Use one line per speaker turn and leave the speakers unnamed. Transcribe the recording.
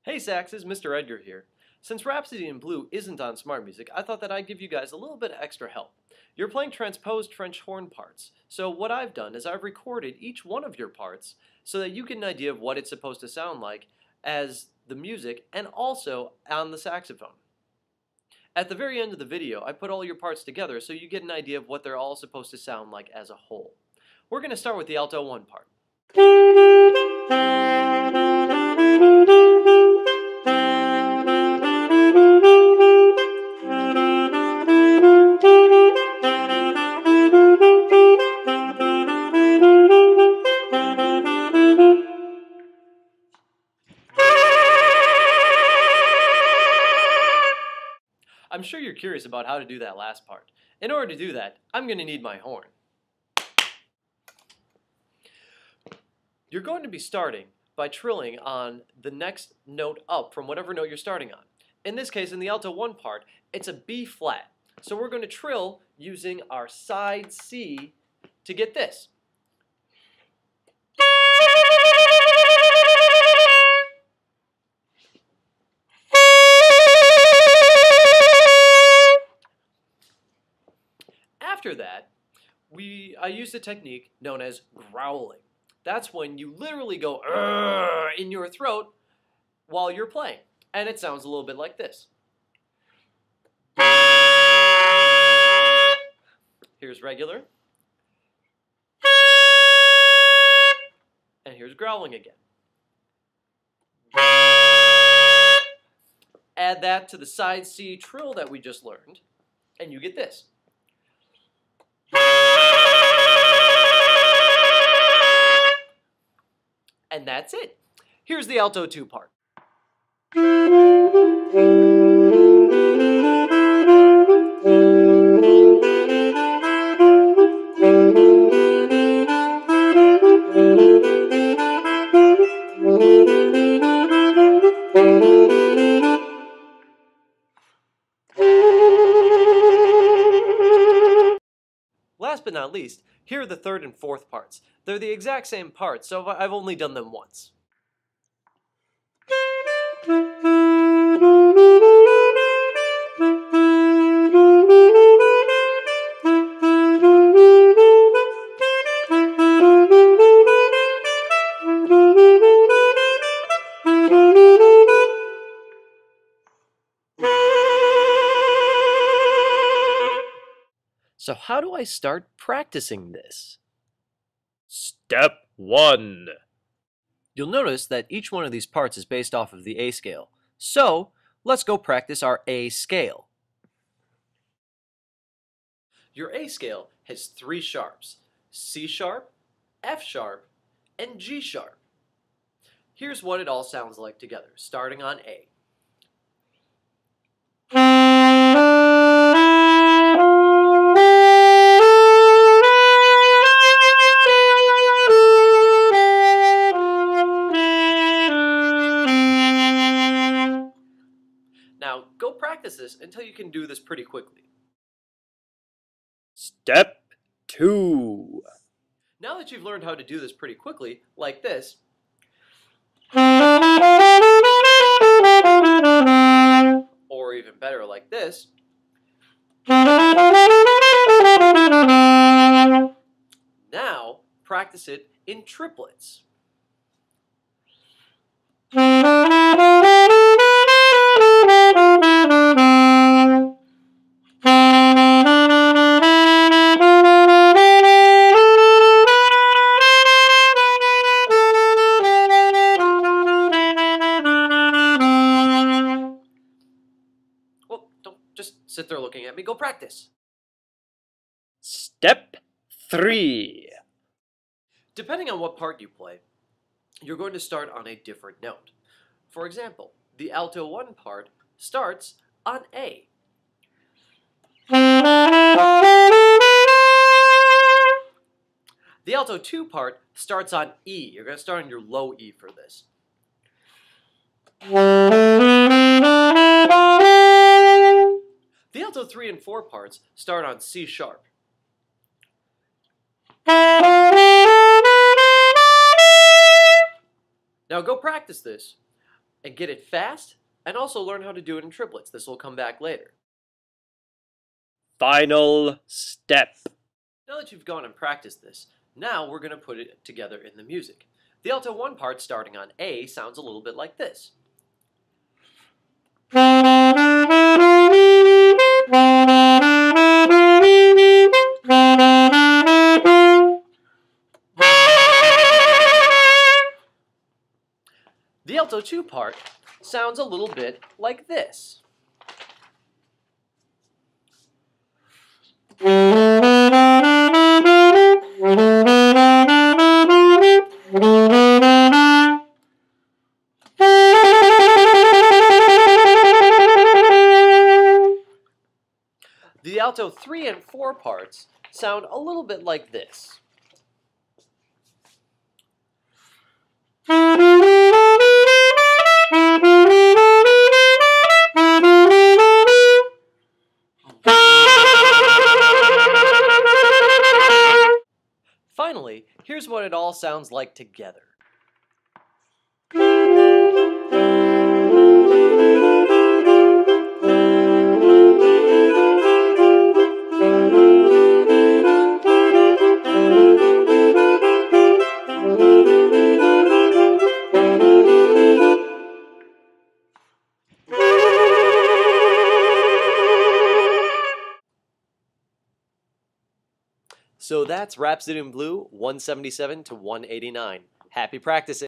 Hey Saxes, Mr. Edgar here. Since Rhapsody in Blue isn't on Smart Music, I thought that I'd give you guys a little bit of extra help. You're playing transposed French horn parts, so what I've done is I've recorded each one of your parts so that you get an idea of what it's supposed to sound like as the music and also on the saxophone. At the very end of the video, I put all your parts together so you get an idea of what they're all supposed to sound like as a whole. We're going to start with the alto 1 part. I'm sure you're curious about how to do that last part. In order to do that, I'm going to need my horn. You're going to be starting by trilling on the next note up from whatever note you're starting on. In this case, in the alto 1 part, it's a B flat. So we're going to trill using our side C to get this. After that, I use a technique known as growling. That's when you literally go in your throat while you're playing. And it sounds a little bit like this. Here's regular. And here's growling again. Add that to the side C trill that we just learned, and you get this. And that's it. Here's the alto 2 part. Last but not least, here are the 3rd and 4th parts. They're the exact same parts, so I've only done them once. So how do I start practicing this? Step 1. You'll notice that each one of these parts is based off of the A scale. So let's go practice our A scale. Your A scale has 3 sharps: C sharp, F sharp, and G sharp. Here's what it all sounds like together, starting on A. Now, go practice this until you can do this pretty quickly. Step 2. Now that you've learned how to do this pretty quickly, like this, or even better like this, now practice it in triplets. Well, don't just sit there looking at me. Go practice. Step 3. Depending on what part you play, you're going to start on a different note. For example, the alto 1 part starts on A. The alto 2 part starts on E. You're going to start on your low E for this. The alto 3 and 4 parts start on C sharp. Now go practice this and get it fast, and also learn how to do it in triplets. This will come back later.
Final step.
Now that you've gone and practiced this, now we're going to put it together in the music. The alto 1 part starting on A sounds a little bit like this. The alto 2 part sounds a little bit like this. The alto 3 and 4 parts sound a little bit like this. Finally, here's what it all sounds like together. So that's Rhapsody in Blue 177 to 189. Happy practicing!